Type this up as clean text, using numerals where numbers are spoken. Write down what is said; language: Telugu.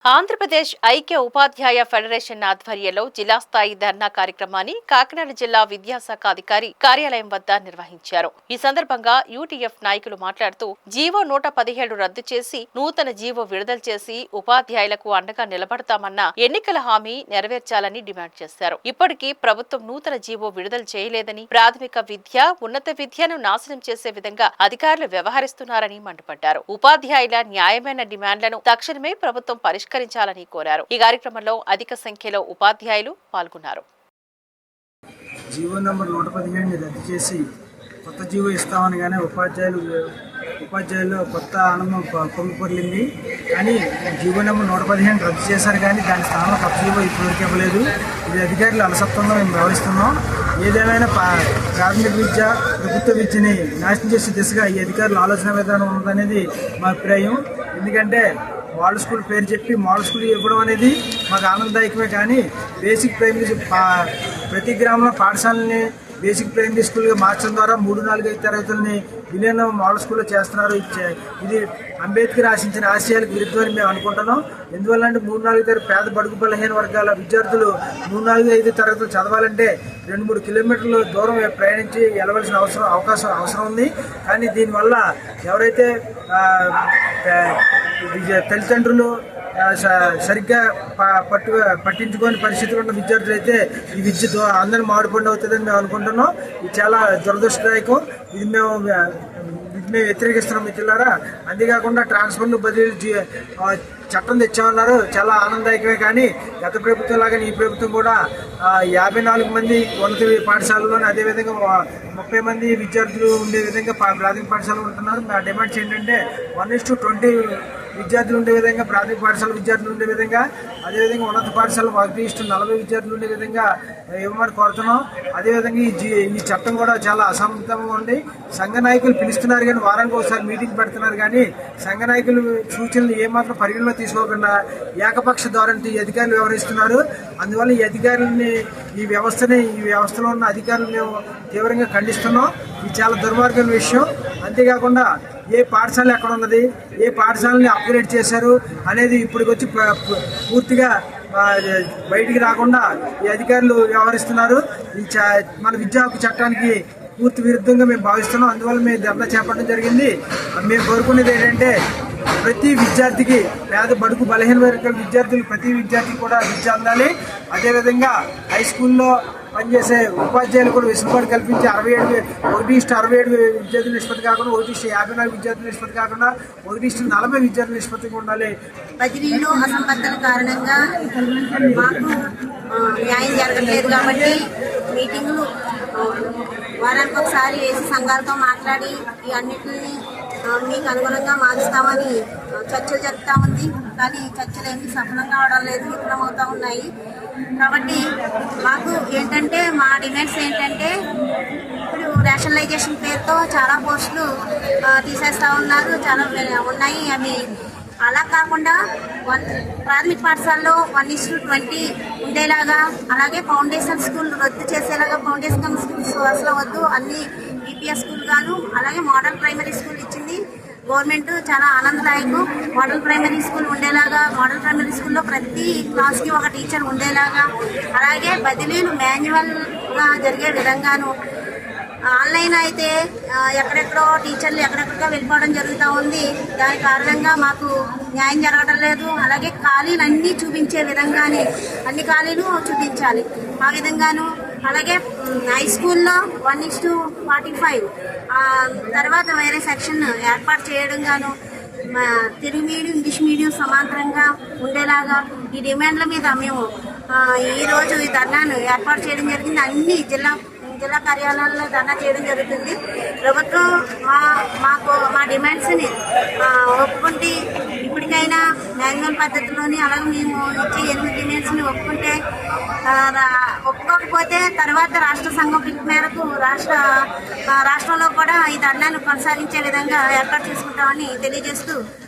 ఆంధ్రప్రదేశ్ ఐక్య ఉపాధ్యాయ ఫెడరేషన్ ఆధ్వర్యంలో జిల్లా స్థాయి ధర్నా కార్యక్రమాన్ని కాకినాడ జిల్లా విద్యాశాఖ అధికారి కార్యాలయం వద్ద నిర్వహించారు. ఈ సందర్భంగా యూటీఎఫ్ నాయకులు మాట్లాడుతూ జీవో 117 రద్దు చేసి నూతన జీవో విడుదల చేసి ఉపాధ్యాయులకు అండగా నిలబడతామన్న ఎన్నికల హామీ నెరవేర్చాలని డిమాండ్ చేశారు. ఇప్పటికీ ప్రభుత్వం నూతన జీవో విడుదల చేయలేదని, ప్రాథమిక విద్య, ఉన్నత విద్యను నాశనం చేసే విధంగా అధికారులు వ్యవహరిస్తున్నారని మండిపడ్డారు. ఉపాధ్యాయుల న్యాయమైన డిమాండ్లను తక్షణమే ప్రభుత్వం పరిష్కరించాలని కోరారు. ఈ కార్యక్రమంలో అధిక సంఖ్యలో ఉపాధ్యాయులు పాల్గొన్నారు. జీవో నంబర్ 117 రద్దు చేసి కొత్త జీవో ఇస్తామనగానే ఉపాధ్యాయులు కొత్త ఆనందం పొంగిపొర్లింది. కానీ జీవో నెంబర్ 115 రద్దు చేశారు, కానీ దాని స్థానంలో కొత్త జీవో ఇప్పటివరకు ఇవ్వలేదు. ఇది అధికారులు అలసత్వంగా మేము భావిస్తున్నాం. ఏదేమైనా ప్రాథమిక విద్య, ప్రభుత్వ విద్యని నాశనం చేసే దిశగా ఈ అధికారుల ఆలోచన విధానం ఉందనేది మా అభిప్రాయం. ఎందుకంటే మోడల్ స్కూల్ పేరు చెప్పి మోడల్ స్కూల్ ఇవ్వడం అనేది మాకు ఆనందదాయకమే. కానీ బేసిక్ ప్రైమరీ ప్రతి గ్రామంలో పాఠశాలని బేసిక్ ప్రైమరీ స్కూల్గా మార్చడం ద్వారా 3-4 తరగతులని విలీనం మోడల్ స్కూల్లో చేస్తున్నారు. ఇది అంబేద్కర్ ఆశించిన ఆశయాలకు విరుద్ధమని మేము అనుకుంటున్నాం. ఎందువల్ల అంటే 3-4 తరగతి పేద బడుగు బలహీన వర్గాల విద్యార్థులు 3-4-5 తరగతులు చదవాలంటే 2-3 కిలోమీటర్ల దూరం ప్రయాణించి వెళ్ళవలసిన అవసరం ఉంది. కానీ దీనివల్ల ఎవరైతే తల్లిదండ్రులు సరిగ్గా పట్టించుకోని పరిస్థితులు ఉన్న విద్యార్థులు అయితే ఈ విద్య అందరినీ మాడిపండు అవుతుందని మేము అనుకుంటున్నాం. ఇది చాలా దురదృష్టదాయకం. ఇది మేము వ్యతిరేకిస్తున్నాం మిత్రులారా. అంతేకాకుండా ట్రాన్స్ఫర్లు బదిలీ చట్టం తెచ్చామన్నారు, చాలా ఆనందదాయకమే. కానీ గత ప్రభుత్వం లాగానే ఈ ప్రభుత్వం కూడా 54 మంది ఉన్నత పాఠశాలలోనే, అదేవిధంగా 30 మంది విద్యార్థులు ఉండే విధంగా ప్రాథమిక పాఠశాలలు ఉంటున్నారు. మా డిమాండ్స్ ఏంటంటే 1:20 విద్యార్థులు ఉండే విధంగా ప్రాథమిక పాఠశాల విద్యార్థులు ఉండే విధంగా, అదేవిధంగా ఉన్నత పాఠశాల 1:40 విద్యార్థులు ఉండే విధంగా ఇవ్వమని కోరుతున్నాం. అదేవిధంగా ఈ చట్టం కూడా చాలా అసమర్థంగా ఉంది. సంఘ నాయకులు పిలుస్తున్నారు కానీ వారానికి ఒకసారి మీటింగ్ పెడుతున్నారు, కానీ సంఘ నాయకులు సూచనలు ఏమాత్రం పరిగణలో తీసుకోకుండా ఏకపక్ష ధోరణితో ఈ అధికారులు వ్యవహరిస్తున్నారు. అందువల్ల ఈ వ్యవస్థలో ఉన్న అధికారులు మేము తీవ్రంగా ఖండిస్తున్నాం. ఇది చాలా దుర్మార్గమైన విషయం. అంతేకాకుండా ఏ పాఠశాల ఎక్కడ ఉన్నది, ఏ పాఠశాలని అప్గ్రేడ్ చేశారు అనేది ఇప్పటికొచ్చి పూర్తిగా బయటికి రాకుండా ఈ అధికారులు వ్యవహరిస్తున్నారు. మన విద్యా హక్కు చట్టానికి పూర్తి విరుద్ధంగా మేము భావిస్తున్నాం. అందువల్ల మేము ధర్నా చేపట్టడం జరిగింది. మేము కోరుకునేది ఏంటంటే ప్రతి విద్యార్థికి, పేద బడుగు బలహీన వర్గాల విద్యార్థులు ప్రతి విద్యార్థికి కూడా విద్య అందాలి. అదేవిధంగా హై స్కూల్లో పనిచేసే ఉపాధ్యాయులు కూడా వెసులుబాటు కల్పించి 1:67 విద్యార్థుల నిష్పత్తి కాకుండా 1:54 విద్యార్థుల నిష్పత్తి కాకుండా 1:40 విద్యార్థుల నిష్పత్తిగా ఉండాలి. బదిలీలో అసంబద్ధత కారణంగా మాకు న్యాయం జరగట్లేదు కాబట్టి మీటింగులు వారానికి ఒకసారి వేసి సంఘాలతో మాట్లాడి ఈ అన్నింటినీ మీకు అనుగుణంగా మారుస్తామని చర్చలు జరుపుతూ ఉంది. కానీ చర్చలు ఏమి సఫలం కావడం లేదు, విఫలమవుతూ ఉన్నాయి. కాబట్టి మాకు ఏంటంటే మా డిమాండ్స్ ఏంటంటే, ఇప్పుడు రేషనలైజేషన్ పేరుతో చాలా పోస్టులు తీసేస్తూ ఉన్నారు, చాలా ఉన్నాయి. అవి అలా కాకుండా ప్రాథమిక పాఠశాలలో 1:20 ఉండేలాగా, అలాగే ఫౌండేషన్ స్కూల్ రద్దు చేసేలాగా, ఫౌండేషన్ స్కూల్స్ అసలు వద్దు, అన్ని బీపీఎస్ స్కూల్ గాను, అలాగే మోడల్ ప్రైమరీ స్కూల్ ఇచ్చింది గవర్నమెంట్, చాలా ఆనందదాయకం. మోడల్ ప్రైమరీ స్కూల్ ఉండేలాగా, మోడల్ ప్రైమరీ స్కూల్లో ప్రతి క్లాస్కి ఒక టీచర్ ఉండేలాగా, అలాగే బదిలీలు మాన్యువల్గా జరిగే విధంగాను. ఆన్లైన్ అయితే ఎక్కడెక్కడో టీచర్లు ఎక్కడెక్కడో వెళ్ళిపోవడం జరుగుతూ ఉంది. దాని కారణంగా మాకు న్యాయం జరగడం లేదు. అలాగే ఖాళీలు అన్నీ చూపించే విధంగానే అన్ని ఖాళీలు చూపించాలి ఆ విధంగాను. అలాగే హై స్కూల్లో 1:45 తర్వాత వేరే సెక్షన్ ఏర్పాటు చేయడం గాను, తెలుగు మీడియం, ఇంగ్లీష్ మీడియం సమాంతరంగా ఉండేలాగా ఈ డిమాండ్ల మీద మేము ఈరోజు ఈ ధర్నాను ఏర్పాటు చేయడం జరిగింది. అన్ని జిల్లా కార్యాలయాల్లో ధర్నా చేయడం జరుగుతుంది. ప్రభుత్వం మా డిమాండ్స్ని ఒప్పుకుంటే, ఇప్పటికైనా మాన్యువల్ పద్ధతిలోని, అలాగే మేము ఇచ్చే 8 డిమాండ్స్ని ఒప్పుకోకపోతే తర్వాత రాష్ట్ర సంఘం పిలుపు మేరకు రాష్ట్రంలో కూడా ఈ ధర్నాను కొనసాగించే విధంగా ఏర్పాటు చేసుకుంటామని తెలియజేస్తూ